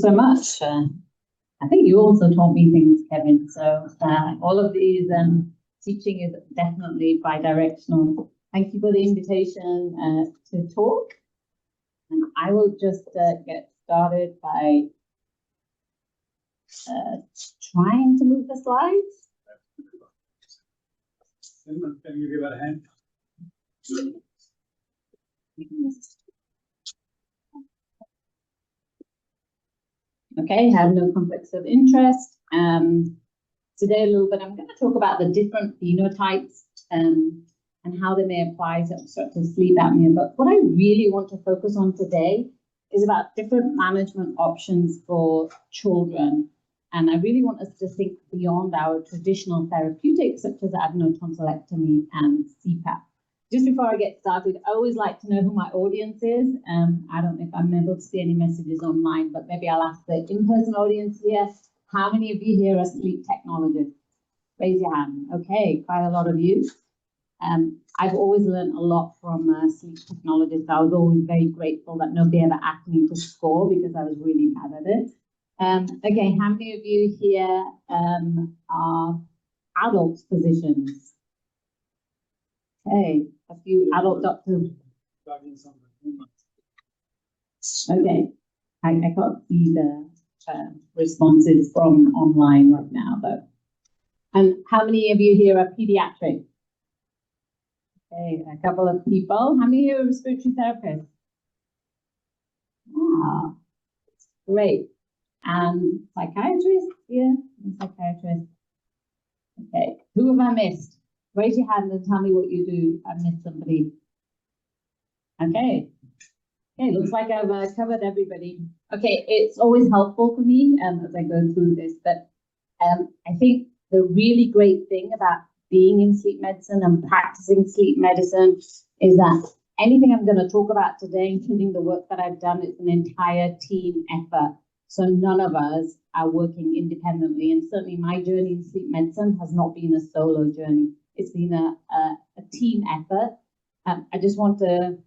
So much. I think you also taught me things, Kevin. So all of these teaching is definitely bi-directional. Thank you for the invitation to talk. And I will just get started by trying to move the slides. Can you give it a hand? Okay, have no conflicts of interest. Today a little bit, I'm going to talk about the different phenotypes and how they may apply to obstructive sleep apnea. But what I really want to focus on today is about different management options for children. And I really want us to think beyond our traditional therapeutics, such as adenotonsillectomy and CPAP. Just before I get started, I always like to know who my audience is. I don't know if I'm able to see any messages online, but maybe I'll ask the in-person audience here. How many of you here are sleep technologists? Raise your hand. Okay, quite a lot of you. I've always learned a lot from sleep technologists. I was always very grateful that nobody ever asked me to score because I was really bad at it. Okay, how many of you here are adult physicians? Okay, a few adult doctors. Okay, I can't see the responses from online right now, though. And how many of you here are pediatric? Okay, a couple of people. How many here are respiratory therapists? Ah, great. And psychiatrists? Yeah, psychiatrists. Okay, who have I missed? Raise your hand and tell me what you do. I missed somebody. Okay. Okay, looks like I've covered everybody. Okay, it's always helpful for me as I go through this, but I think the really great thing about being in sleep medicine and practicing sleep medicine is that anything I'm going to talk about today, including the work that I've done, is an entire team effort. So none of us are working independently. And certainly my journey in sleep medicine has not been a solo journey. It's been a team effort. I just want to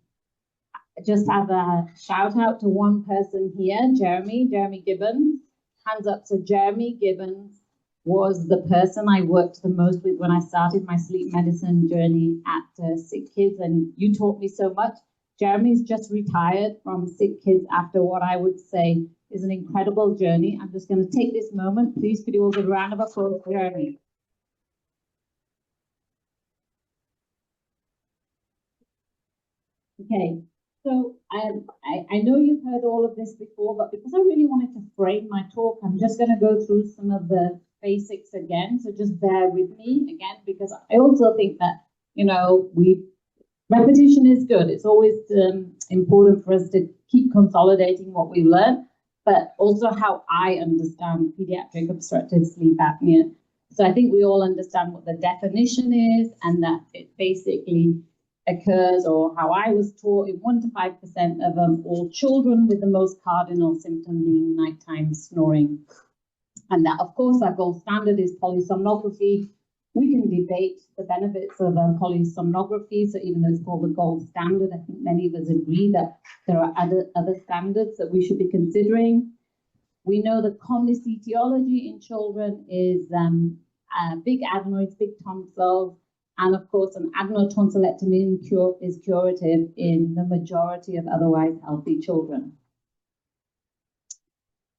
have a shout out to one person here, Jeremy Gibbons. Hands up. So Jeremy Gibbons was the person I worked the most with when I started my sleep medicine journey at Sick Kids, and you taught me so much. Jeremy's just retired from Sick Kids after what I would say is an incredible journey. I'm just going to take this moment. Please could you all give a round of applause for Jeremy. Okay, so I know you've heard all of this before, but because I really wanted to frame my talk, I'm just going to go through some of the basics again. So just bear with me again, because I also think that, you know, repetition is good. It's always important for us to keep consolidating what we've learned, but also how I understand pediatric obstructive sleep apnea. So I think we all understand what the definition is, and that it basically occurs, or how I was taught, in 1 to 5% of all children, with the most cardinal symptom being nighttime snoring. And that, of course, our gold standard is polysomnography. We can debate the benefits of polysomnography. So even though it's called the gold standard, I think many of us agree that there are other standards that we should be considering. We know the commonest etiology in children is big adenoids, big tonsils, and of course, an adenotonsillectomy is curative in the majority of otherwise healthy children.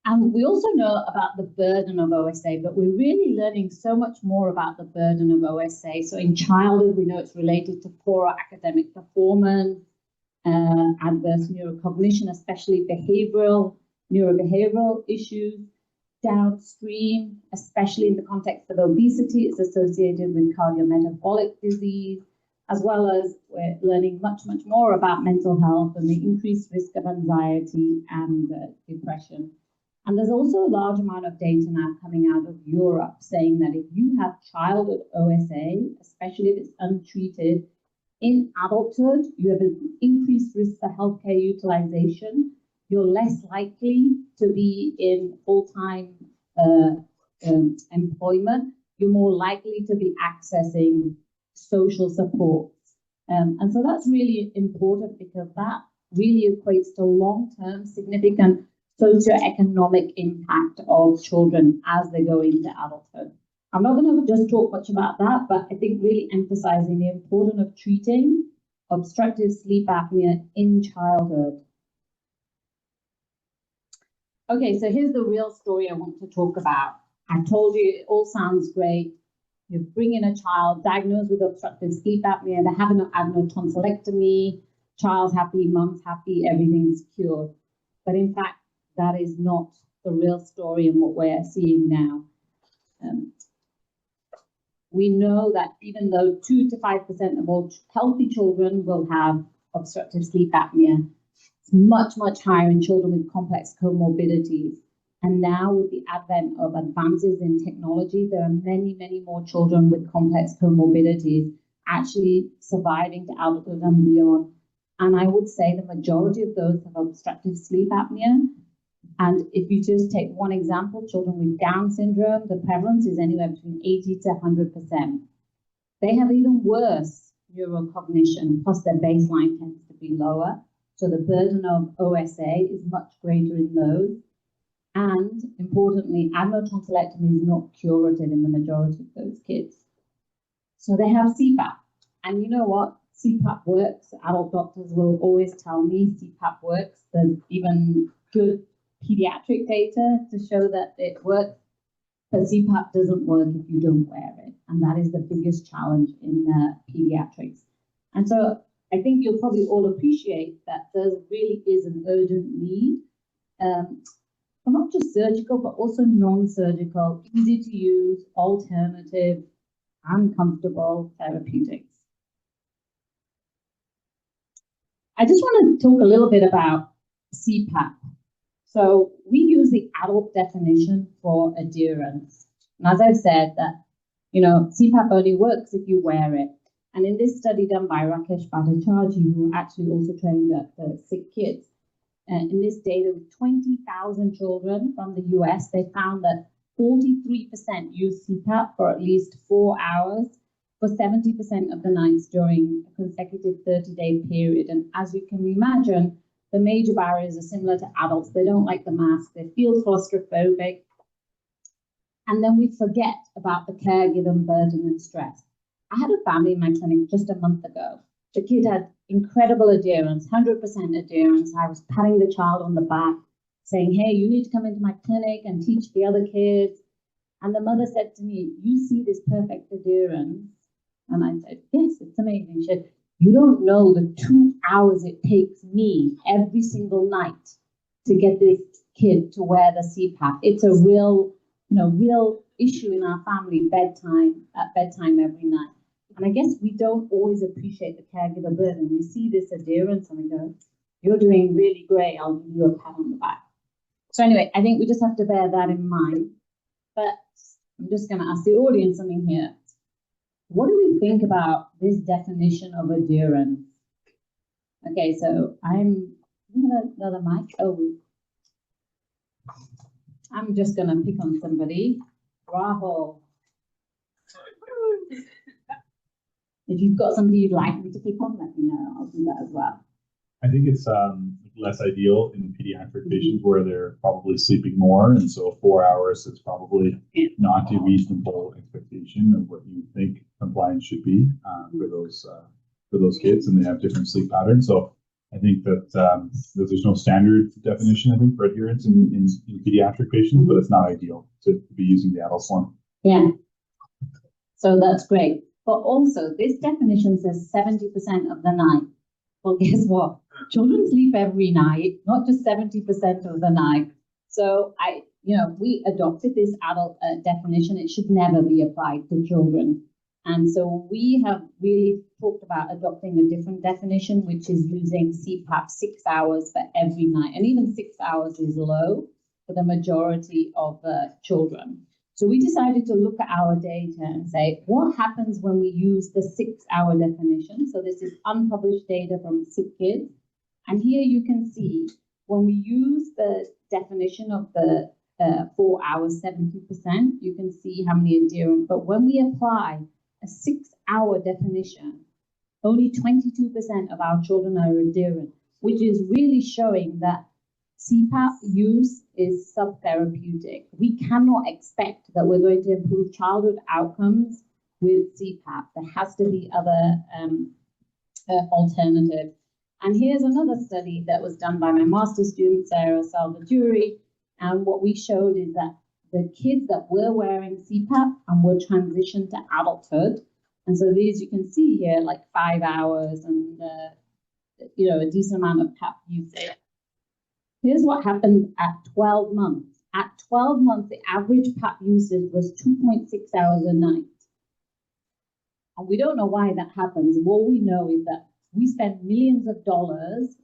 And we also know about the burden of OSA, but we're really learning so much more about the burden of OSA. So in childhood, we know it's related to poorer academic performance, adverse neurocognition, especially neurobehavioral issues. Downstream, especially in the context of obesity, it's associated with cardiometabolic disease, as well as we're learning much more about mental health and the increased risk of anxiety and depression. And there's also a large amount of data now coming out of Europe saying that if you have childhood OSA, especially if it's untreated, in adulthood, you have an increased risk for healthcare utilization. You're less likely to be in full-time employment. You're more likely to be accessing social support. And so that's really important, because that really equates to long-term significant socioeconomic impact of children as they go into adulthood. I'm not going to just talk much about that, but I think really emphasizing the importance of treating obstructive sleep apnea in childhood. Okay, so here's the real story I want to talk about. I told you it all sounds great. You bring in a child diagnosed with obstructive sleep apnea, they have an tonsillectomy, child's happy, mom's happy, everything's cured. But in fact, that is not the real story and what we're seeing now. We know that even though 2 to 5% of all healthy children will have obstructive sleep apnea, it's much, much higher in children with complex comorbidities. And now with the advent of advances in technology, there are many, many more children with complex comorbidities actually surviving to adulthood and beyond. And I would say the majority of those have obstructive sleep apnea. And if you just take one example, children with Down syndrome, the prevalence is anywhere between 80 to 100%. They have even worse neurocognition, plus their baseline tends to be lower. So the burden of OSA is much greater in those. And importantly, adenotonsillectomy is not curative in the majority of those kids. So they have CPAP. And you know what? CPAP works. Adult doctors will always tell me CPAP works. There's even good pediatric data to show that it works. But CPAP doesn't work if you don't wear it. And that is the biggest challenge in pediatrics. And so I think you'll probably all appreciate that there really is an urgent need for not just surgical, but also non-surgical, easy to use, alternative, and comfortable therapeutics. I just want to talk a little bit about CPAP. So we use the adult definition for adherence. And as I've said, that CPAP only works if you wear it. And in this study done by Rakesh Bhattacharjee, who actually also trained the sick kids, in this data with 20,000 children from the US, they found that 43% used CPAP for at least 4 hours for 70% of the nights during a consecutive 30-day period. And as you can imagine, the major barriers are similar to adults. They don't like the mask, they feel claustrophobic. And then we forget about the caregiver burden and stress. I had a family in my clinic just a month ago. The kid had incredible adherence, 100% adherence. I was patting the child on the back, saying, hey, you need to come into my clinic and teach the other kids. And the mother said to me, you see this perfect adherence? And I said, yes, it's amazing. She said, you don't know the 2 hours it takes me every single night to get this kid to wear the CPAP. It's a real issue in our family, at bedtime every night. And I guess we don't always appreciate the caregiver burden. We see this adherence and we go, you're doing really great. I'll give you a pat on the back. So anyway, I think we just have to bear that in mind. But I'm just going to ask the audience something here. What do we think about this definition of adherence? Okay, so another mic. I'm just going to pick on somebody. Rahul. If you've got somebody you'd like me to pick on, let me know. I'll do that as well. I think it's less ideal in pediatric patients where they're probably sleeping more. And so 4 hours is probably not a reasonable expectation of what you think compliance should be for those kids. And they have different sleep patterns. So I think that there's no standard definition, I think, for adherence in pediatric patients, but it's not ideal to be using the adult one. Yeah. So that's great. But also, this definition says 70% of the night. Well, guess what? Children sleep every night, not just 70% of the night. So we adopted this adult definition. It should never be applied to children. And so we have really talked about adopting a different definition, which is using CPAP 6 hours for every night. And even 6 hours is low for the majority of children. So we decided to look at our data and say, what happens when we use the 6 hour definition? So this is unpublished data from sick kids. And here you can see when we use the definition of the 4 hours, 70%, you can see how many adherent. But when we apply a 6 hour definition, only 22% of our children are adherent, which is really showing that CPAP use is subtherapeutic. We cannot expect that we're going to improve childhood outcomes with CPAP. There has to be other alternatives. And here's another study that was done by my master's student, Sarah Salvatore. And what we showed is that the kids that were wearing CPAP and were transitioned to adulthood, and so these you can see here, like 5 hours and a decent amount of PAP usage. Here's what happened at 12 months. At 12 months, the average PAP usage was 2.6 hours a night. And we don't know why that happens. What we know is that we spend millions of dollars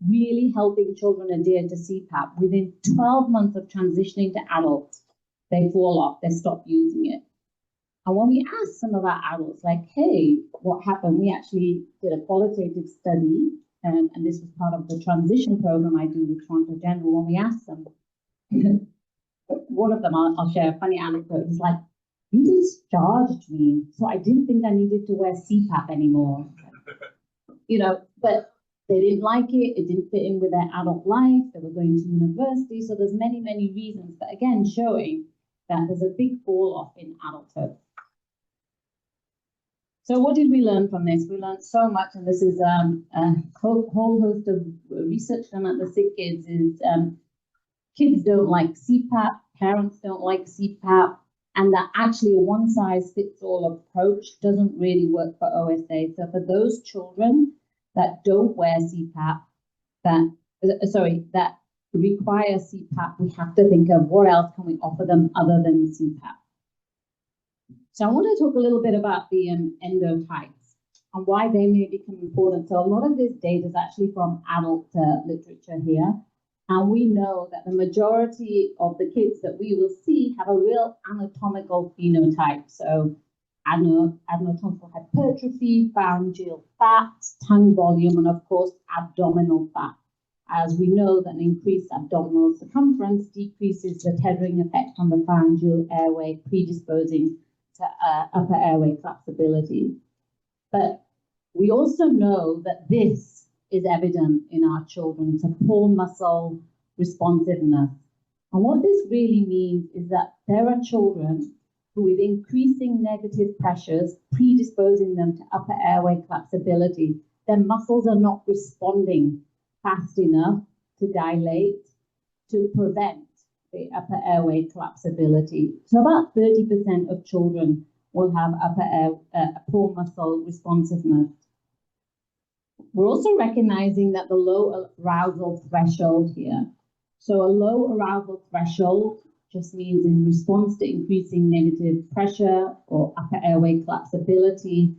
really helping children adhere to CPAP. Within 12 months of transitioning to adults, they fall off, they stop using it. And when we asked some of our adults, like, hey, what happened? We actually did a qualitative study, and this was part of the transition program I do with Toronto General. When we asked them, one of them, I'll share a funny anecdote. He's like, you discharged me, so I didn't think I needed to wear CPAP anymore. But they didn't like it. It didn't fit in with their adult life. They were going to university. So there's many, many reasons. But again, showing that there's a big fall off in adulthood. So what did we learn from this? We learned so much, and this is a whole host of research done at the Sick Kids is kids don't like CPAP, parents don't like CPAP, and that actually a one-size-fits-all approach doesn't really work for OSA. So for those children that don't wear CPAP, that require CPAP, we have to think of what else can we offer them other than CPAP. So I want to talk a little bit about the endotypes and why they may become important. So a lot of this data is actually from adult literature here. And we know that the majority of the kids that we will see have a real anatomical phenotype. So adenotonsil hypertrophy, pharyngeal fat, tongue volume, and of course, abdominal fat. As we know that an increased abdominal circumference decreases the tethering effect on the pharyngeal airway, predisposing to upper airway collapsibility. But we also know that this is evident in our children. It's a poor muscle responsiveness. And what this really means is that there are children who, with increasing negative pressures predisposing them to upper airway collapsibility, their muscles are not responding fast enough to dilate to prevent the upper airway collapsibility. So about 30% of children will have poor muscle responsiveness. We're also recognizing that the low arousal threshold here. So a low arousal threshold just means in response to increasing negative pressure or upper airway collapsibility,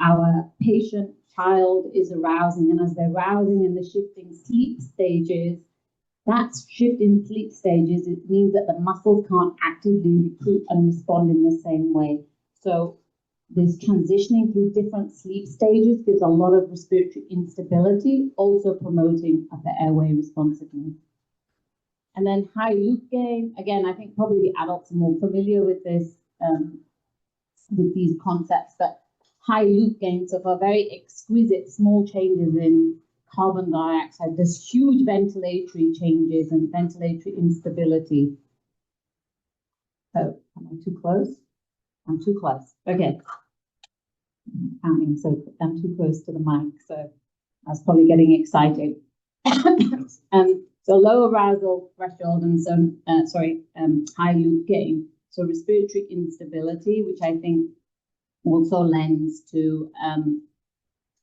our patient child is arousing, and as they're arousing in the shifting sleep stages, that shift in sleep stages, it means that the muscles can't actively recruit and respond in the same way. So this transitioning through different sleep stages gives a lot of respiratory instability, also promoting upper airway responsiveness. And then high loop gain, again, I think probably the adults are more familiar with this, with these concepts, but high loop gain, so for very exquisite small changes in carbon dioxide, there's huge ventilatory changes and ventilatory instability. Oh, am I too close? I'm too close. Okay. So I'm too close to the mic, so I was probably getting excited. So low arousal threshold and so, high loop gain. So respiratory instability, which I think also lends to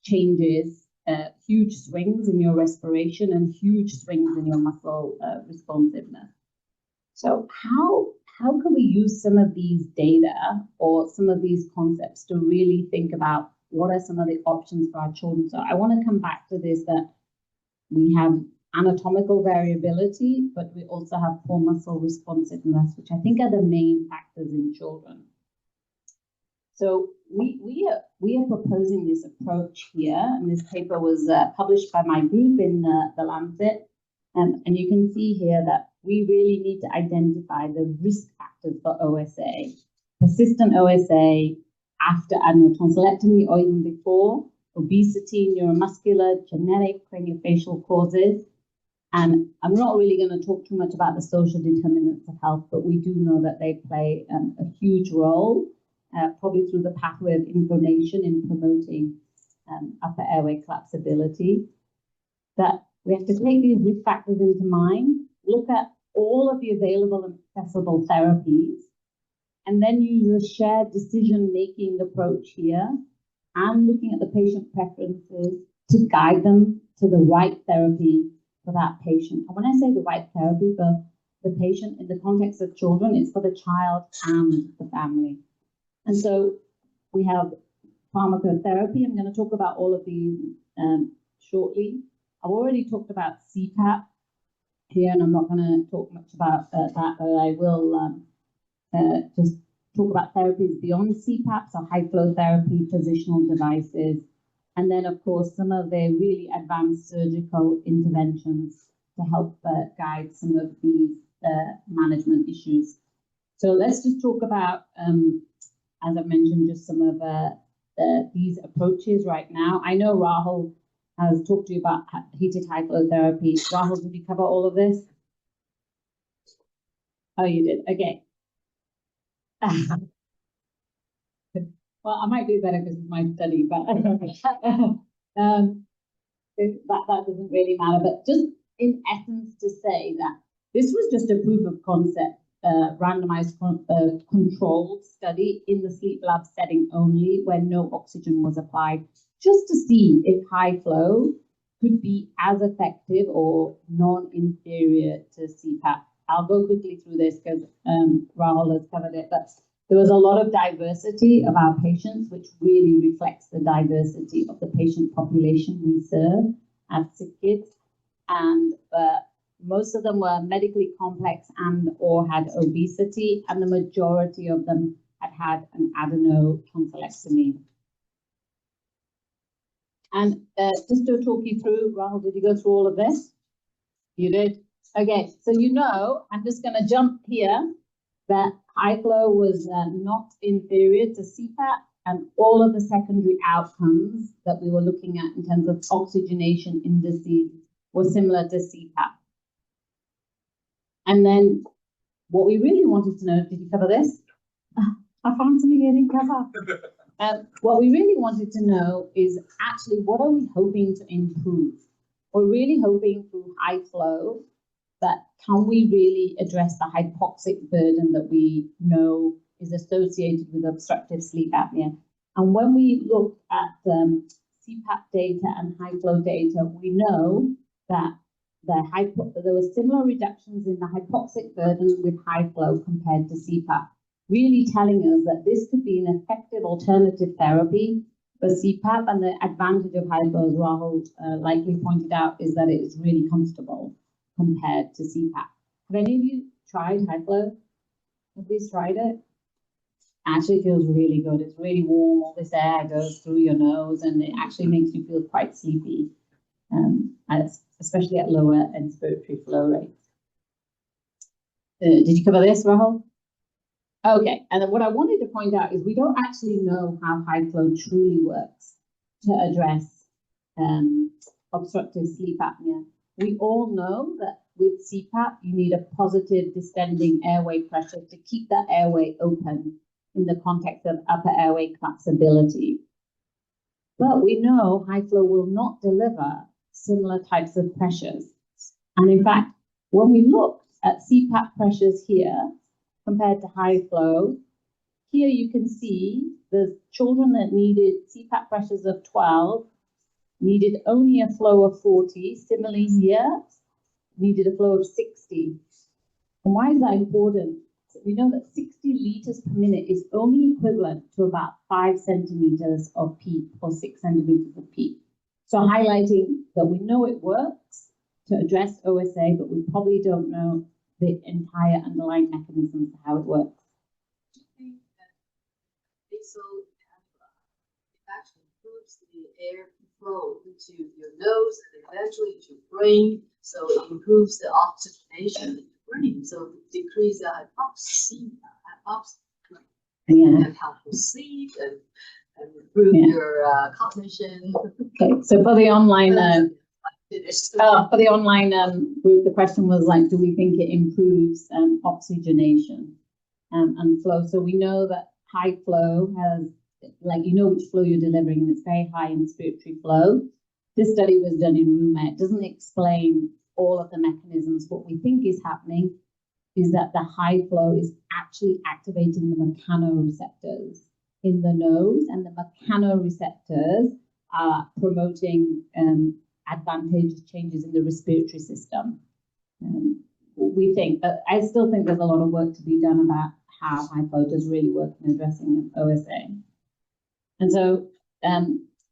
changes, huge swings in your respiration and huge swings in your muscle responsiveness. So how can we use some of these data or some of these concepts to really think about what are some of the options for our children? So I want to come back to this, that we have anatomical variability, but we also have poor muscle responsiveness, which I think are the main factors in children. So we are proposing this approach here, and this paper was published by my group in the Lancet, and you can see here that we really need to identify the risk factors for OSA, persistent OSA after adenotonsillectomy or even before, obesity, neuromuscular, genetic, craniofacial causes, And I'm not really going to talk too much about the social determinants of health, but we do know that they play a huge role, probably through the pathway of inflammation in promoting upper airway collapsibility. That we have to take these risk factors into mind, look at all of the available and accessible therapies, and then use a shared decision-making approach here, and looking at the patient preferences to guide them to the right therapy for that patient. And when I say the right therapy for the patient in the context of children, it's for the child and the family. And so we have pharmacotherapy. I'm going to talk about all of these shortly. I've already talked about CPAP here, and I'm not going to talk much about that, but I will just talk about therapies beyond CPAP, so high flow therapy, positional devices, and then of course some of the really advanced surgical interventions to help guide some of these management issues. So let's just talk about, as I mentioned, just some of these approaches right now. I know Rahul has talked to you about heated high flow therapy. Rahul, did you cover all of this? Oh, you did. Okay. Well, I might do better because it's my study, but that doesn't really matter. But just in essence, to say that this was just a proof of concept, randomized controlled study in the sleep lab setting only, where no oxygen was applied, just to see if high flow could be as effective or non-inferior to CPAP. I'll go quickly through this because Rahul has covered it, but there was a lot of diversity of our patients, which really reflects the diversity of the patient population we serve at SickKids. And most of them were medically complex and or had obesity, and the majority of them had an adenotonsillectomy. And just to talk you through, Rahul, did you go through all of this? You did? Okay, so you know, I'm just going to jump here, that high flow was not inferior to CPAP, and all of the secondary outcomes that we were looking at in terms of oxygenation indices were similar to CPAP. And then what we really wanted to know, did you cover this? I found something I didn't cover. What we really wanted to know is actually, what are we hoping to improve? We're really hoping through high flow that can we really address the hypoxic burden that we know is associated with obstructive sleep apnea. And when we look at CPAP data and high flow data, we know that there were similar reductions in the hypoxic burden with high flow compared to CPAP, really telling us that this could be an effective alternative therapy for CPAP. And the advantage of high flow, as Rahul likely pointed out, is that it is really comfortable compared to CPAP. Have any of you tried high flow? Nobody's tried it? Actually feels really good. It's really warm. All this air goes through your nose, and it actually makes you feel quite sleepy, especially at lower inspiratory flow rates. Did you cover this, Rahul? Okay, and then what I wanted to point out is we don't actually know how high flow truly works to address obstructive sleep apnea. We all know that with CPAP, you need a positive distending airway pressure to keep that airway open in the context of upper airway collapsibility. But we know high flow will not deliver similar types of pressures. And in fact, when we look at CPAP pressures here compared to high flow, here you can see the children that needed CPAP pressures of 12 needed only a flow of 40. Similarly here, needed a flow of 60. And why is that important? So we know that 60 liters per minute is only equivalent to about 5 centimeters of PEEP or 6 centimeters of PEEP. So highlighting that we know it works to address OSA, but we probably don't know the entire underlying mechanisms of how it works. I think that basal it actually improves the air flow into your nose and eventually into your brain, so it improves the oxygenation in the brain, so decrease the hypoxia, and help you sleep and improve your cognition. Okay, so for the online finished. For the online group, the question was like, do we think it improves oxygenation and flow? So we know that high flow has, like, you know which flow you're delivering, and it's very high in respiratory flow. This study was done in Ruma. It doesn't explain all of the mechanisms. What we think is happening is that the high flow is actually activating the mechanoreceptors in the nose, and the mechanoreceptors are promoting advantageous changes in the respiratory system. We think, but I still think there's a lot of work to be done about how high flow does really work in addressing OSA. And so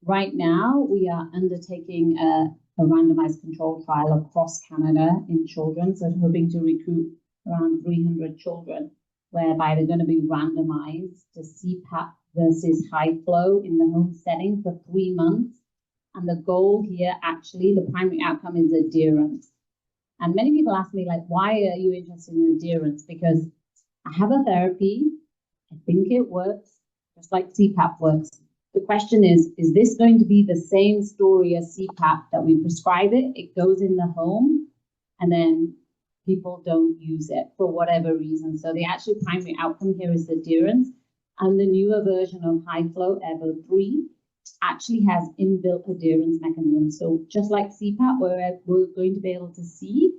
right now we are undertaking a randomized control trial across Canada in children, so hoping to recruit around 300 children, whereby they're going to be randomized to CPAP versus high flow in the home setting for 3 months. And the goal here, actually, the primary outcome is adherence. And many people ask me, like, why are you interested in adherence? Because I have a therapy, I think it works, just like CPAP works. The question is this going to be the same story as CPAP, that we prescribe it, it goes in the home, and then people don't use it for whatever reason? So the actual primary outcome here is adherence. And the newer version of high flow, Evo 3, actually has inbuilt adherence mechanisms. So just like CPAP, we're going to be able to see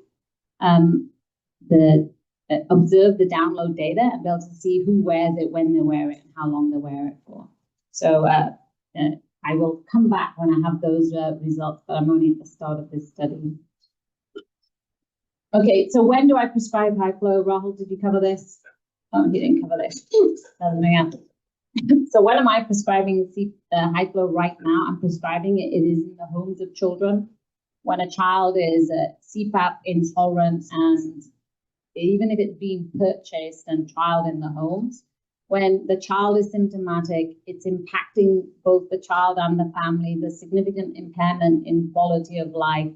observe the download data and be able to see who wears it, when they wear it, and how long they wear it for. So I will come back when I have those results, but I'm only at the start of this study. Okay, so when do I prescribe high flow? Rahul, did you cover this? Oh, he didn't cover this. So when am I prescribing high flow right now? I'm prescribing it. It is in the homes of children. When a child is CPAP intolerant, and even if it's being purchased and trialed in the homes, when the child is symptomatic, it's impacting both the child and the family, the significant impairment in quality of life.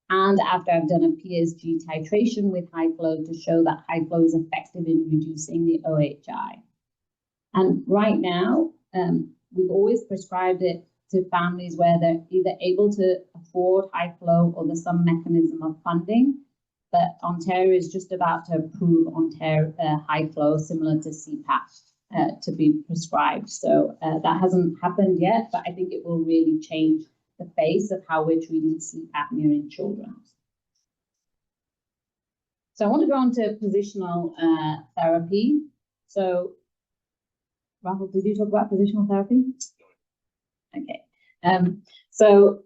And after I've done a PSG titration with high flow to show that high flow is effective in reducing the OHI. And right now, we've always prescribed it to families where they're either able to afford high flow or there's some mechanism of funding. But Ontario is just about to approve high flow similar to CPAP to be prescribed. So that hasn't happened yet, but I think it will really change the face of how we're treating sleep apnea in children. So I want to go on to positional therapy. So Rahul, did you talk about positional therapy? Okay. So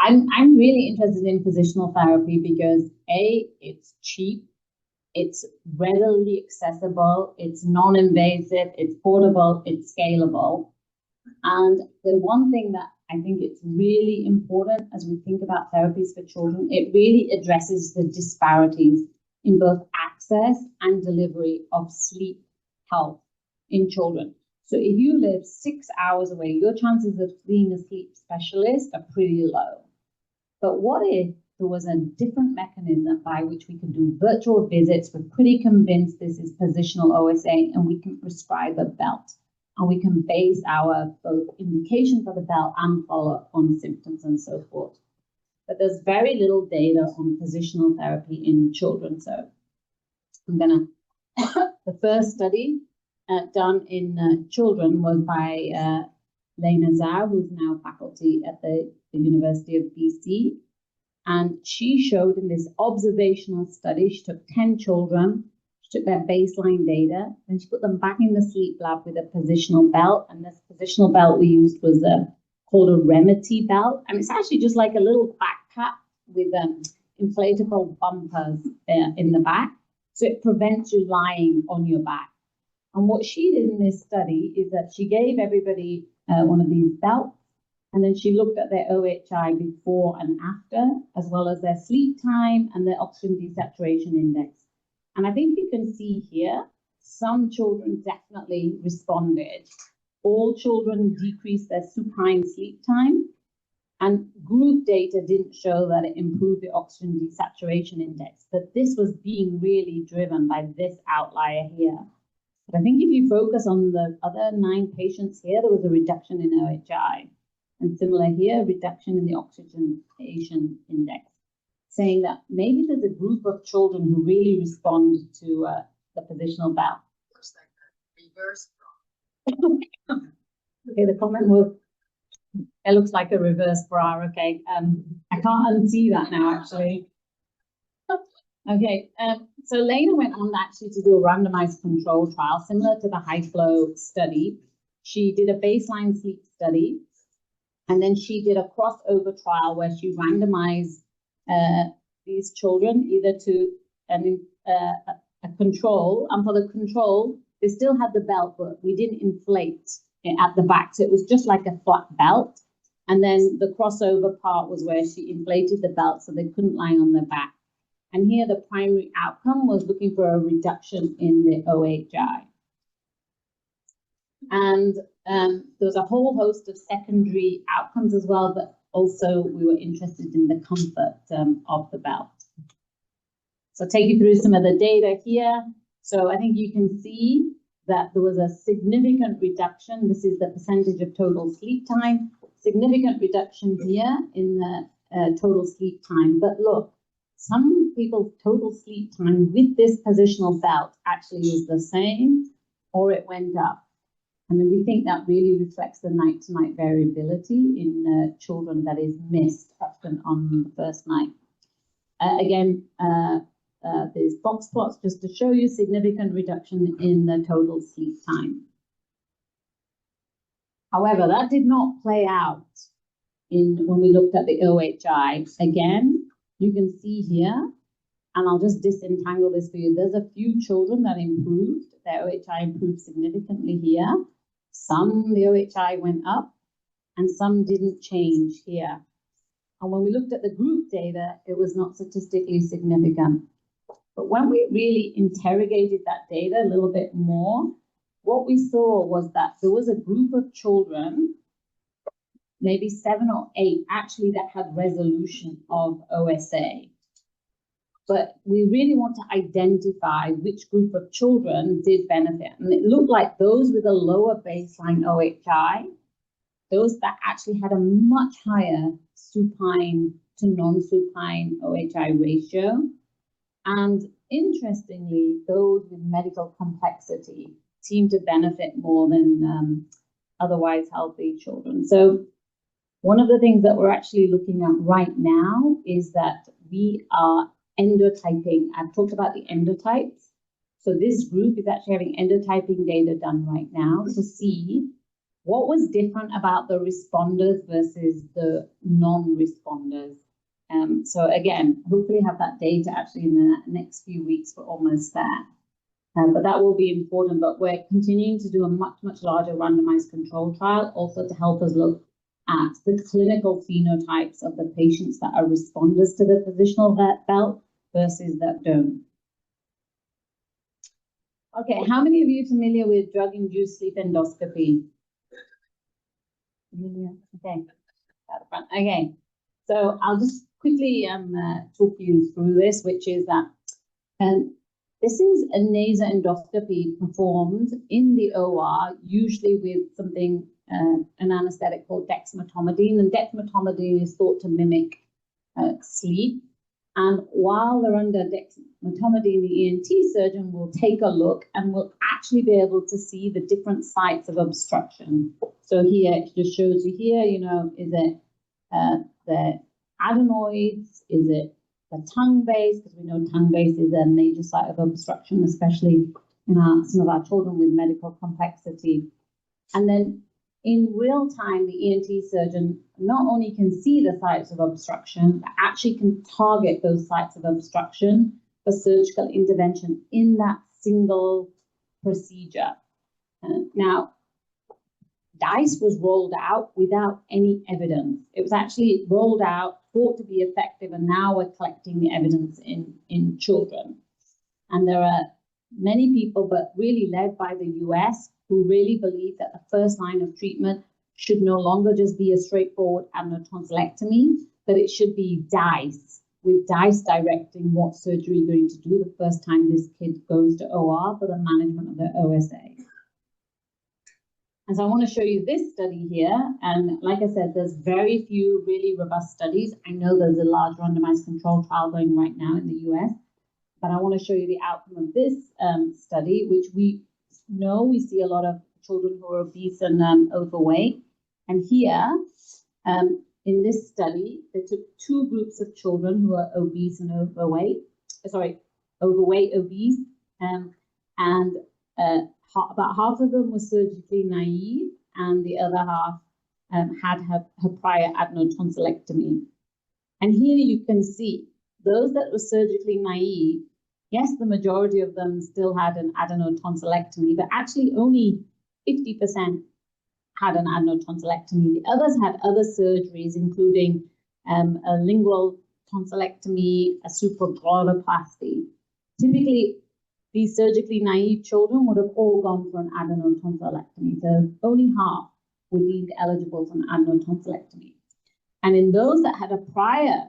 I'm really interested in positional therapy because A, it's cheap, it's readily accessible, it's non-invasive, it's portable, it's scalable. And the one thing that I think it's really important as we think about therapies for children, it really addresses the disparities in both access and delivery of sleep health in children. So if you live 6 hours away, your chances of seeing a sleep specialist are pretty low. But what if there was a different mechanism by which we can do virtual visits? We're pretty convinced this is positional OSA, and we can prescribe a belt. And we can base our both indication for the belt and follow-up on symptoms and so forth. But there's very little data on positional therapy in children. So I'm gonna, the first study done in children was by Lena Zhao, who's now faculty at the University of BC. And she showed in this observational study, she took 10 children, she took their baseline data, and she put them back in the sleep lab with a positional belt. And this positional belt we used was called a Remedy belt. And it's actually just like a little backpack with inflatable bumpers in the back. So it prevents you lying on your back. And what she did in this study is that she gave everybody one of these belts, and then she looked at their OHI before and after, as well as their sleep time and their oxygen desaturation index. And I think you can see here, some children definitely responded. All children decreased their supine sleep time, and group data didn't show that it improved the oxygen desaturation index. But this was being really driven by this outlier here. But I think if you focus on the other 9 patients here, there was a reduction in OHI. And similar here, reduction in the oxygenation index, saying that maybe there's a group of children who really respond to the positional belt. Looks like a reverse. Okay, the comment was, it looks like a reverse bra. Okay, I can't unsee that now, actually. Okay, so Lena went on actually to do a randomized control trial similar to the high flow study. She did a baseline sleep study, and then she did a crossover trial where she randomized these children either to a control, and for the control, they still had the belt, but we didn't inflate it at the back, so it was just like a flat belt. And then the crossover part was where she inflated the belt so they couldn't lie on their back. And here the primary outcome was looking for a reduction in the OHI. And there was a whole host of secondary outcomes as well, but also we were interested in the comfort of the belt. So I'll take you through some of the data here. So I think you can see that there was a significant reduction. This is the percentage of total sleep time. Significant reduction here in the total sleep time. But look, some people's total sleep time with this positional belt actually is the same, or it went up. And then we think that really reflects the night-to-night variability in children that is missed often on the first night. Again, there's box plots just to show you significant reduction in the total sleep time. However, that did not play out when we looked at the OHI. Again, you can see here, and I'll just disentangle this for you. There's a few children that improved. Their OHI improved significantly here. Some, the OHI went up, and some didn't change here. And when we looked at the group data, it was not statistically significant. But when we really interrogated that data a little bit more, what we saw was that there was a group of children, maybe 7 or 8, actually, that had resolution of OSA. But we really want to identify which group of children did benefit. And it looked like those with a lower baseline OHI, those that actually had a much higher supine to non-supine OHI ratio. And interestingly, those with medical complexity seem to benefit more than otherwise healthy children. So one of the things that we're actually looking at right now is that we are endotyping. I've talked about the endotypes. So this group is actually having endotyping data done right now to see what was different about the responders versus the non-responders. So again, hopefully have that data actually in the next few weeks. We're almost there. But that will be important. But we're continuing to do a much, much larger randomized control trial also to help us look at the clinical phenotypes of the patients that are responders to the positional belt versus that don't. Okay, how many of you are familiar with drug-induced sleep endoscopy? Okay, at the front. Okay, so I'll just quickly talk you through this, which is that this is a nasal endoscopy performed in the OR, usually with something, an anesthetic called dexmedetomidine. And dexmedetomidine is thought to mimic sleep. And while they're under dexmedetomidine, the ENT surgeon will take a look and will actually be able to see the different sites of obstruction. So here, it just shows you here, you know, is it the adenoids? Is it the tongue base? Because we know tongue base is a major site of obstruction, especially in some of our children with medical complexity. And then in real time, the ENT surgeon not only can see the sites of obstruction, but actually can target those sites of obstruction for surgical intervention in that single procedure. Now, DICE was rolled out without any evidence. It was actually rolled out, thought to be effective, and now we're collecting the evidence in children. And there are many people, but really led by the US, who really believe that the first line of treatment should no longer just be a straightforward adenotonsillectomy, but it should be DICE, with DICE directing what surgery you're going to do the first time this kid goes to OR for the management of their OSA. And so I want to show you this study here. And like I said, there's very few really robust studies. I know there's a large randomized control trial going right now in the US, but I want to show you the outcome of this study, which we know we see a lot of children who are obese and overweight. And here, in this study, they took two groups of children who are obese and overweight, obese, and about half of them were surgically naive, and the other half had her prior adenotonsillectomy. And here you can see those that were surgically naive, yes, the majority of them still had an adenotonsillectomy, but actually only 50% had an adenotonsillectomy. The others had other surgeries, including a lingual tonsillectomy, a supraglotoplasty. Typically, these surgically naive children would have all gone for an adenotonsillectomy. So only half were deemed eligible for an adenotonsillectomy. And in those that had a prior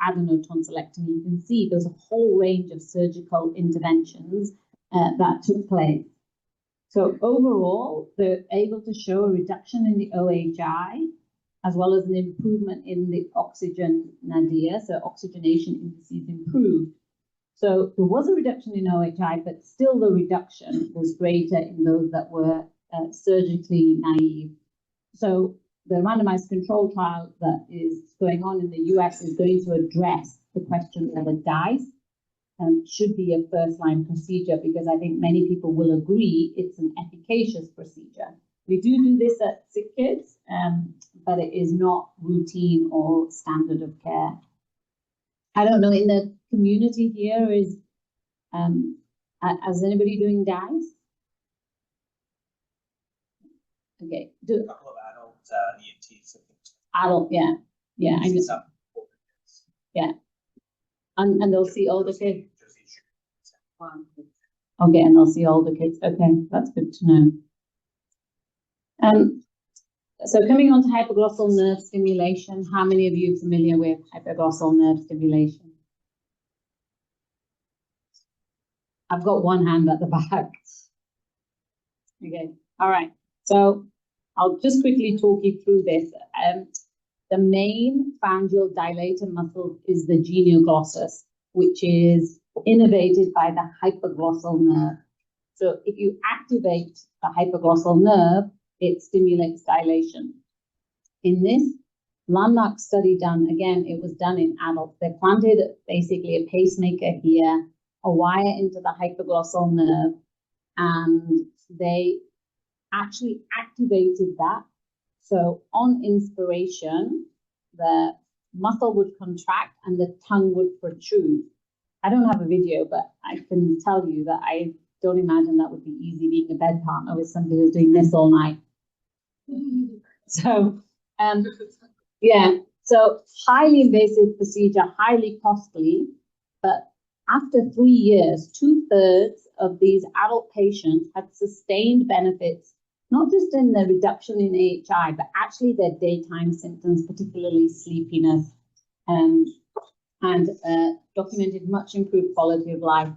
adenotonsillectomy, you can see there's a whole range of surgical interventions that took place. So overall, they're able to show a reduction in the OHI, as well as an improvement in the oxygen nadir, so oxygenation indices improved. So there was a reduction in OHI, but still the reduction was greater in those that were surgically naive. So the randomized control trial that is going on in the US is going to address the question whether DICE should be a first-line procedure, because I think many people will agree it's an efficacious procedure. We do this at sick kids, but it is not routine or standard of care. I don't know, in the community here is anybody doing DICE? Okay, A couple of adult EMTs. adult, yeah, I know. Yeah, and they'll see all the kids. Okay, and they'll see all the kids. Okay, that's good to know. So coming on to hypoglossal nerve stimulation, how many of you are familiar with hypoglossal nerve stimulation? I've got one hand at the back. Okay, all right. So I'll just quickly talk you through this. The main pharyngeal dilator muscle is the genioglossus, which is innervated by the hypoglossal nerve. So if you activate the hypoglossal nerve, it stimulates dilation. In this landmark study done, again, it was done in adults. They planted basically a pacemaker here, a wire into the hypoglossal nerve, and they actually activated that. So on inspiration, the muscle would contract and the tongue would protrude. I don't have a video, but I can tell you that I don't imagine that would be easy being a bed partner with somebody who's doing this all night. So, yeah, so highly invasive procedure, highly costly, but after 3 years, 2/3 of these adult patients had sustained benefits, not just in the reduction in AHI, but actually their daytime symptoms, particularly sleepiness, and documented much improved quality of life.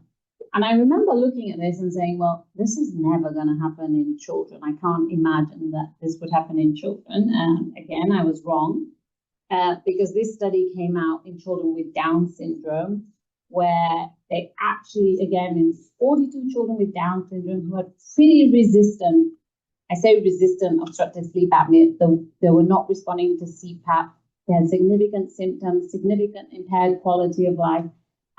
And I remember looking at this and saying, well, this is never going to happen in children. I can't imagine that this would happen in children. And again, I was wrong, because this study came out in children with Down syndrome, where they actually, again, in 42 children with Down syndrome who had pretty resistant, I say resistant obstructive sleep apnea, they were not responding to CPAP. They had significant symptoms, significant impaired quality of life.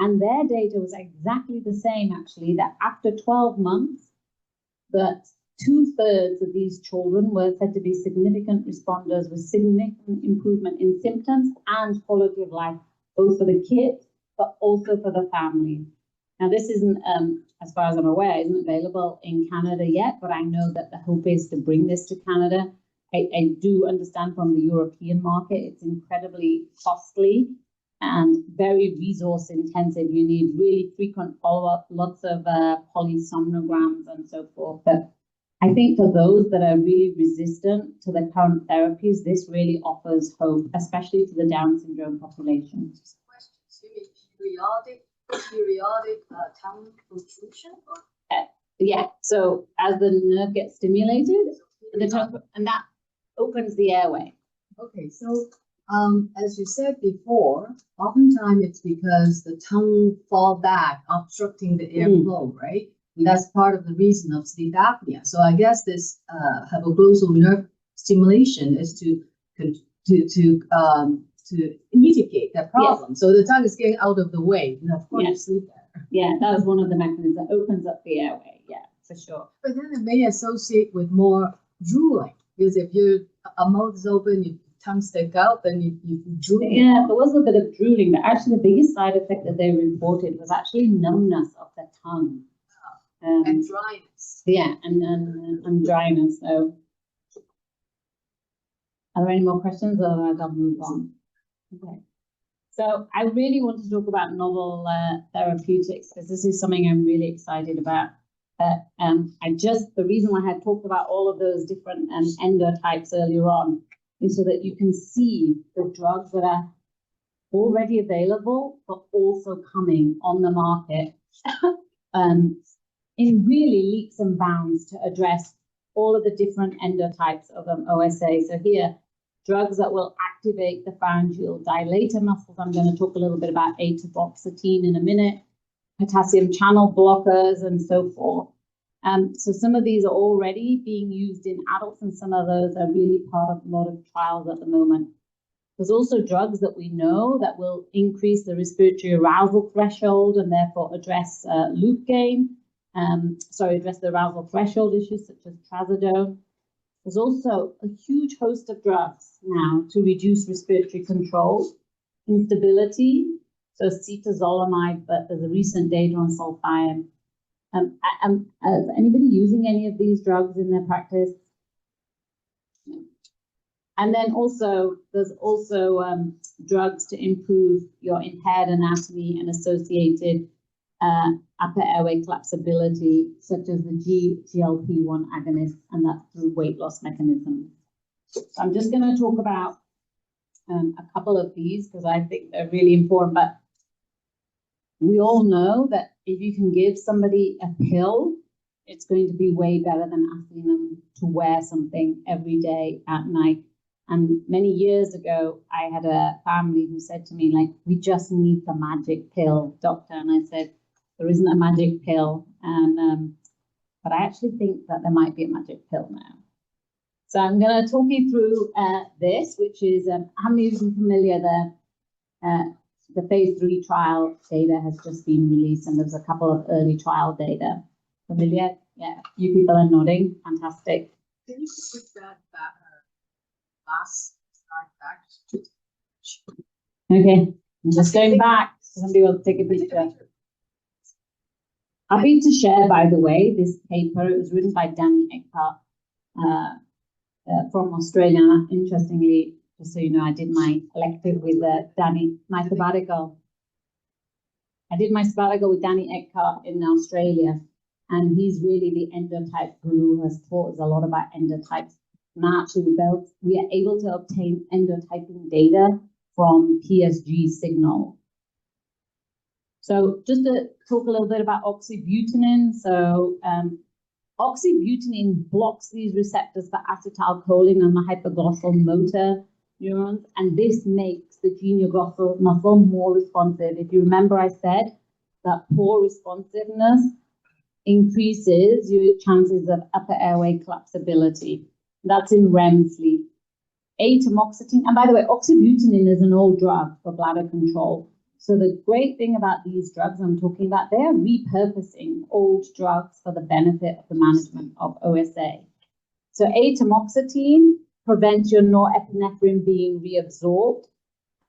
And their data was exactly the same, actually, that after 12 months, that 2/3 of these children were said to be significant responders with significant improvement in symptoms and quality of life, both for the kids, but also for the family. Now, this isn't, as far as I'm aware, isn't available in Canada yet, but I know that the hope is to bring this to Canada. I do understand from the European market, it's incredibly costly and very resource intensive. You need really frequent follow-up, lots of polysomnograms and so forth. But I think for those that are really resistant to the current therapies, this really offers hope, especially to the Down syndrome population. Just a question. So you mean periodic tongue protrusion? Yeah, so as the nerve gets stimulated, So the tongue, and that opens the airway. Okay, so as you said before, oftentimes it's because the tongue fall back, obstructing the airflow, right? And that's part of the reason of sleep apnea. So I guess this hypoglossal nerve stimulation is to mitigate that problem. So the tongue is getting out of the way, and of course you sleep better. Yeah, that was one of the mechanisms that opens up the airway. Yeah, for sure. But then it may associate with more drooling, because if your mouth is open, your tongue stick out, then you drool. Yeah, there was a bit of drooling, but actually the biggest side effect that they reported was actually numbness of the tongue. And dryness. Yeah, and dryness. So, are there any more questions, or otherwise I'll move on? Okay. So I really want to talk about novel therapeutics, because this is something I'm really excited about. The reason why I had talked about all of those different endotypes earlier on is so that you can see the drugs that are already available, but also coming on the market in really leaps and bounds to address all of the different endotypes of OSA. So here, drugs that will activate the pharyngeal dilator muscles. I'm going to talk a little bit about atomoxetine in a minute, potassium channel blockers, and so forth. So some of these are already being used in adults, and some of those are really part of a lot of trials at the moment. There's also drugs that we know that will increase the respiratory arousal threshold and therefore address loop gain. Address the arousal threshold issues such as trazodone. There's also a huge host of drugs now to reduce respiratory control, instability. So cetazolamide, but there's a recent data on sulfiam. Is anybody using any of these drugs in their practice? No. And then there's also drugs to improve your impaired anatomy and associated upper airway collapsibility, such as the GLP-1 agonist, and that's through weight loss mechanisms. So I'm just going to talk about a couple of these because I think they're really important. But we all know that if you can give somebody a pill, it's going to be way better than asking them to wear something every day at night. And many years ago, I had a family who said to me, like, we just need the magic pill, doctor. And I said, there isn't a magic pill. But I actually think that there might be a magic pill now. So I'm going to talk you through this, which is, how many of you are familiar the phase 3 trial data has just been released, and there's a couple of early trial data. Familiar? Yeah, you people are nodding. Fantastic. Can you put that last slide back? Okay, I'm just going back. Somebody will take a picture. Happy to share, by the way, this paper. It was written by Danny Eckhart from Australia. Interestingly, just so you know, I did my elective with Danny, my sabbatical. I did my sabbatical with Danny Eckhart in Australia, and he's really the endotype guru who has taught us a lot about endotypes. And actually, we are able to obtain endotyping data from PSG signal. So just to talk a little bit about oxybutynin. So oxybutynin blocks these receptors for acetylcholine on the hypoglossal motor neurons, and this makes the genioglottal muscle more responsive. If you remember, I said that poor responsiveness increases your chances of upper airway collapsibility. That's in REM sleep. Atomoxetine, and by the way, oxybutynin is an old drug for bladder control. So the great thing about these drugs I'm talking about, they are repurposing old drugs for the benefit of the management of OSA. So atomoxetine prevents your norepinephrine being reabsorbed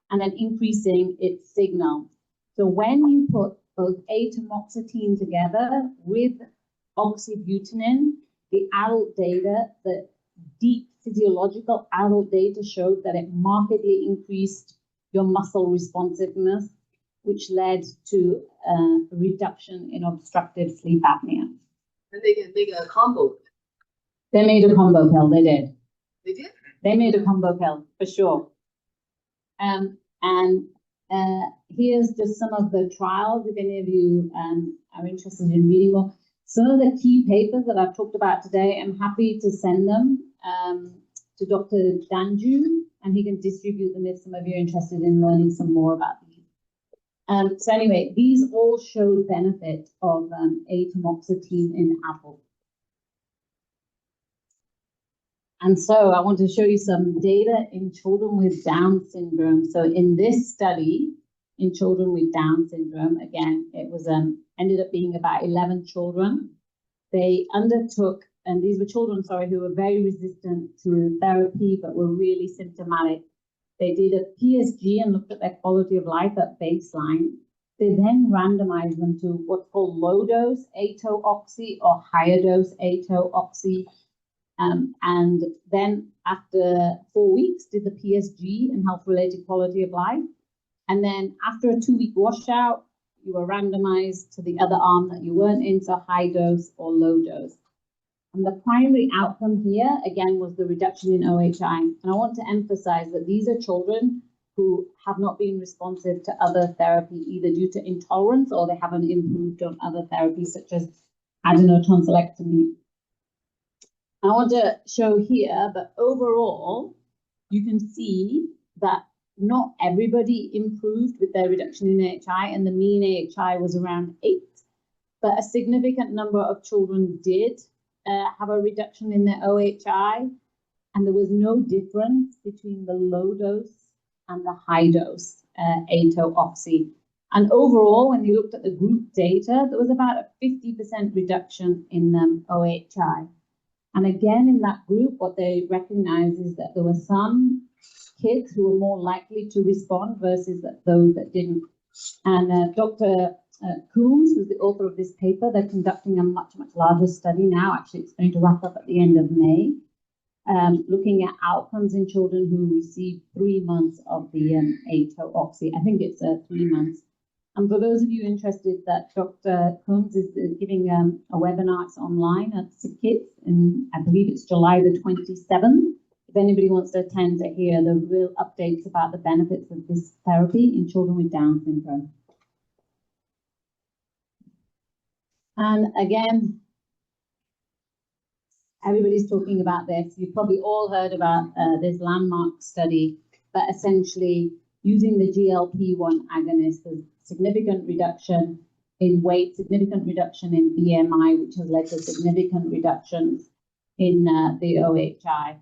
and then increasing its signal. So when you put both atomoxetine together with oxybutynin, the adult data, the deep physiological adult data showed that it markedly increased your muscle responsiveness, which led to a reduction in obstructive sleep apnea. And they can make a combo. They made a combo pill, they did. They did? They made a combo pill, for sure. Here's just some of the trials, if any of you are interested in reading more. Some of the key papers that I've talked about today, I'm happy to send them to Dr. Danju, and he can distribute them if some of you are interested in learning some more about these. So anyway, these all showed benefit of atomoxetine in adults. And so I want to show you some data in children with Down syndrome. So in this study, in children with Down syndrome, again, it was ended up being about 11 children. They undertook, and these were children, sorry, who were very resistant to therapy, but were really symptomatic. They did a PSG and looked at their quality of life at baseline. They then randomized them to what's called low dose ATO-oxy or higher dose ATO-oxy. And then after 4 weeks, did the PSG and health-related quality of life. And then after a 2-week washout, you were randomized to the other arm that you weren't in, so high dose or low dose. And the primary outcome here, again, was the reduction in OHI. And I want to emphasize that these are children who have not been responsive to other therapy, either due to intolerance or they haven't improved on other therapies such as adenotonsillectomy. I want to show here that overall, you can see that not everybody improved with their reduction in AHI, and the mean AHI was around 8, but a significant number of children did have a reduction in their OHI, and there was no difference between the low dose and the high dose ATO-oxy. And overall, when you looked at the group data, there was about a 50% reduction in OHI. And again, in that group, what they recognized is that there were some kids who were more likely to respond versus those that didn't. And Dr. Coombs, who's the author of this paper, they're conducting a much, much larger study now. Actually, it's going to wrap up at the end of May, looking at outcomes in children who received 3 months of the ATO-oxy. I think it's 3 months. And for those of you interested, that Dr. Coombs is giving a webinar. It's online at SickKids, and I believe it's July the 27th. If anybody wants to attend to hear the real updates about the benefits of this therapy in children with Down syndrome. And again, everybody's talking about this. You've probably all heard about this landmark study, but essentially using the GLP-1 agonist, there's significant reduction in weight, significant reduction in BMI, which has led to significant reductions in the OHI.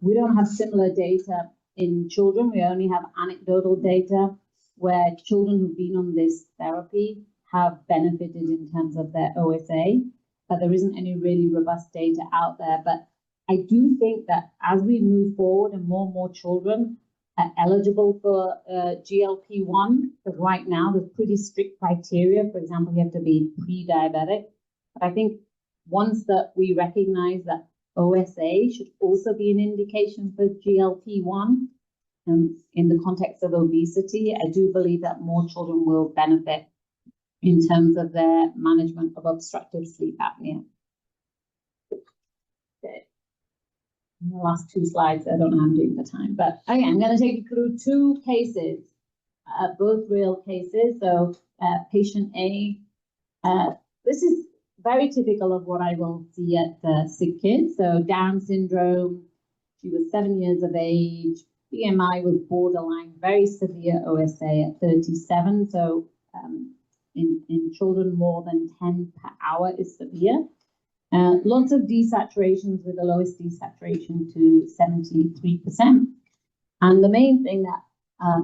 We don't have similar data in children. We only have anecdotal data where children who've been on this therapy have benefited in terms of their OSA, but there isn't any really robust data out there. But I do think that as we move forward and more children are eligible for GLP-1, because right now there's pretty strict criteria. For example, you have to be pre-diabetic. But I think once that we recognize that OSA should also be an indication for GLP-1 in the context of obesity, I do believe that more children will benefit in terms of their management of obstructive sleep apnea. Okay. The last 2 slides, I don't know how I'm doing the time, but okay, I'm going to take you through 2 cases, both real cases. So patient A, this is very typical of what I will see at SickKids. So Down syndrome, she was 7 years of age, BMI was borderline, very severe OSA at 37. So in children, more than 10 per hour is severe. Lots of desaturations, with the lowest desaturation to 73%. And the main thing that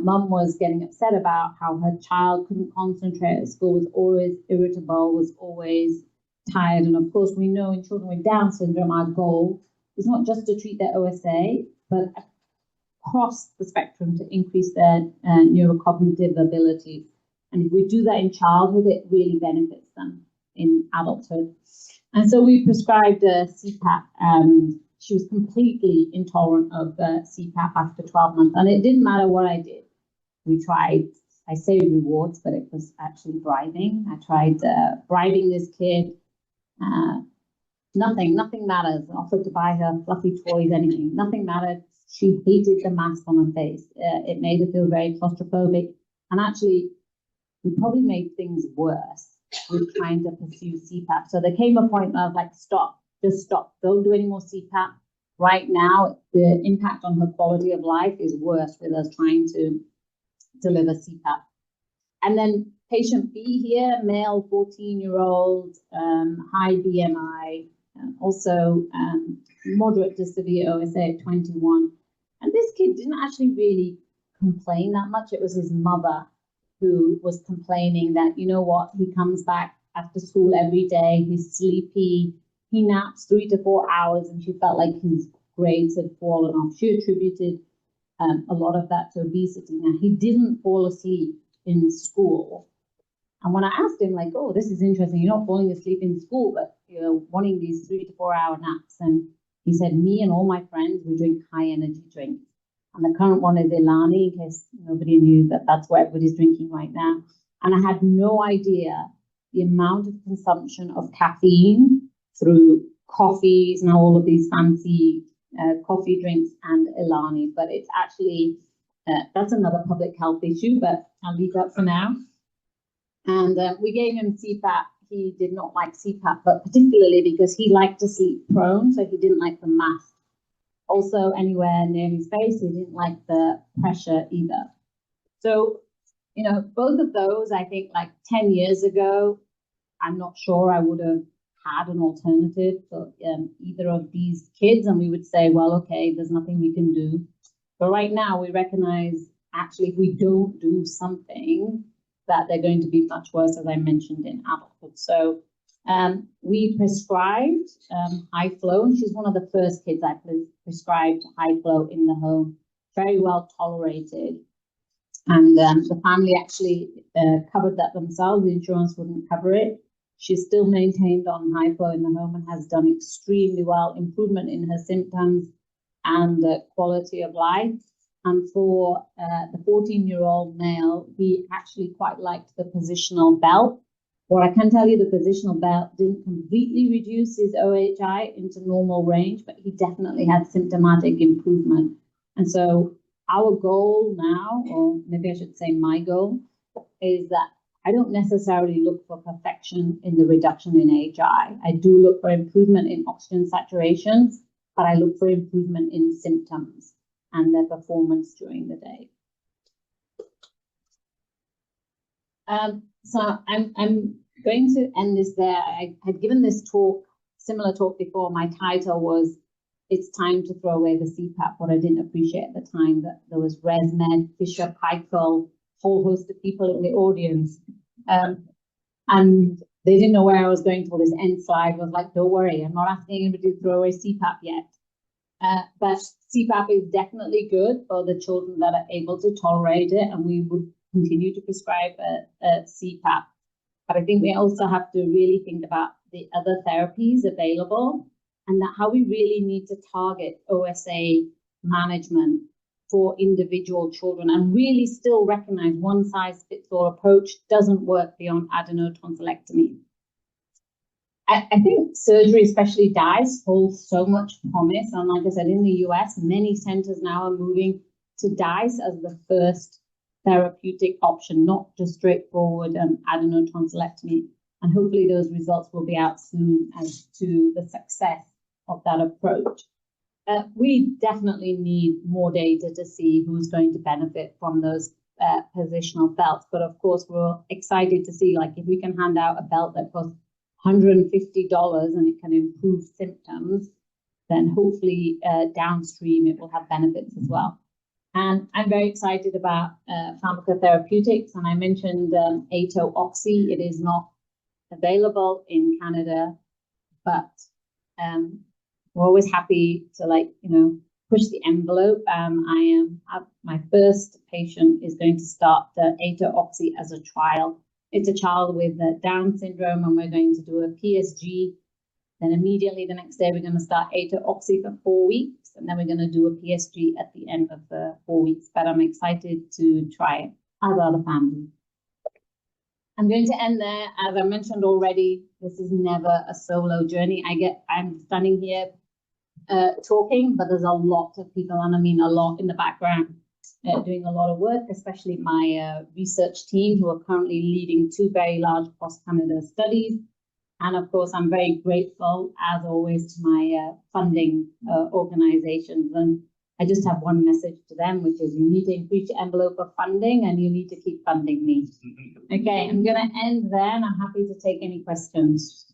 mum was getting upset about, how her child couldn't concentrate at school, was always irritable, was always tired. And of course, we know in children with Down syndrome, our goal is not just to treat their OSA, but across the spectrum to increase their neurocognitive abilities. And if we do that in childhood, it really benefits them in adulthood. And so we prescribed CPAP. She was completely intolerant of CPAP after 12 months. And it didn't matter what I did. We tried, I say rewards, but it was actually bribing. I tried bribing this kid. Nothing matters. I offered to buy her fluffy toys, anything. Nothing mattered. She hated the mask on her face. It made her feel very claustrophobic. And actually, we probably made things worse with trying to pursue CPAP. So there came a point where I was like, stop, just stop. Don't do any more CPAP. right now, the impact on her quality of life is worse with us trying to deliver CPAP. And then patient B here, male 14-year-old, high BMI, also moderate to severe OSA at 21. And this kid didn't actually really complain that much. It was his mother who was complaining that, you know what, he comes back after school every day, he's sleepy, he naps 3 to 4 hours, and she felt like his grades had fallen off. She attributed a lot of that to obesity. Now, he didn't fall asleep in school. And when I asked him, like, oh, this is interesting, you're not falling asleep in school, but you're wanting these 3 to 4 hour naps. And he said, me and all my friends, we drink high energy drinks. And the current one is Ilani, in case nobody knew that that's what everybody's drinking right now. And I had no idea the amount of consumption of caffeine through coffees, now all of these fancy coffee drinks and Ilani. But it's actually, that's another public health issue, but I'll leave that for now. And we gave him CPAP. He did not like CPAP, but particularly because he liked to sleep prone, so he didn't like the mask. Also, anywhere near his face, he didn't like the pressure either. So, you know, both of those, I think like 10 years ago, I'm not sure I would have had an alternative for either of these kids. And we would say, well, okay, there's nothing we can do. But right now, we recognize actually if we don't do something, that they're going to be much worse, as I mentioned, in adulthood. So we prescribed high flow, and she's one of the first kids I prescribed high flow in the home, very well tolerated. And the family actually covered that themselves. The insurance wouldn't cover it. She's still maintained on high flow in the home and has done extremely well, improvement in her symptoms and quality of life. And for the 14-year-old male, he actually quite liked the positional belt. What I can tell you, the positional belt didn't completely reduce his OHI into normal range, but he definitely had symptomatic improvement. And so our goal now, or maybe I should say my goal, is that I don't necessarily look for perfection in the reduction in AHI. I do look for improvement in oxygen saturations, but I look for improvement in symptoms and their performance during the day. So I'm going to end this there. I had given this talk, similar talk before. My title was, it's time to throw away the CPAP. What I didn't appreciate at the time, that there was ResMed, Fisher, Paykel, whole host of people in the audience. And they didn't know where I was going for this end slide. I was like, don't worry, I'm not asking anybody to throw away CPAP yet. But CPAP is definitely good for the children that are able to tolerate it, and we would continue to prescribe CPAP. But I think we also have to really think about the other therapies available, and that how we really need to target OSA management for individual children, and really still recognize one size fits all approach doesn't work beyond adenotonsillectomy. I think surgery, especially DICE, holds so much promise. And like I said, in the US, many centers now are moving to DICE as the first therapeutic option, not just straightforward adenotonsillectomy. And hopefully those results will be out soon as to the success of that approach. We definitely need more data to see who's going to benefit from those positional belts. But of course, we're excited to see, like, if we can hand out a belt that costs $150 and it can improve symptoms, then hopefully downstream it will have benefits as well. And I'm very excited about pharmacotherapeutics. And I mentioned ATO-Oxy. It is not available in Canada, but we're always happy to push the envelope. My first patient is going to start the ATO-Oxy as a trial. It's a child with Down syndrome, and we're going to do a PSG. Then immediately the next day, we're going to start ATO-Oxy for 4 weeks, and then we're going to do a PSG at the end of the 4 weeks. But I'm excited to try it, as are the family. I'm going to end there. As I mentioned already, this is never a solo journey. I'm standing here talking, but there's a lot of people, and I mean a lot, in the background doing a lot of work, especially my research team, who are currently leading 2 very large cross-Canada studies. And of course, I'm very grateful, as always, to my funding organizations. And I just have one message to them, which is you need to increase your envelope of funding and you need to keep funding me. Okay, I'm going to end there and I'm happy to take any questions.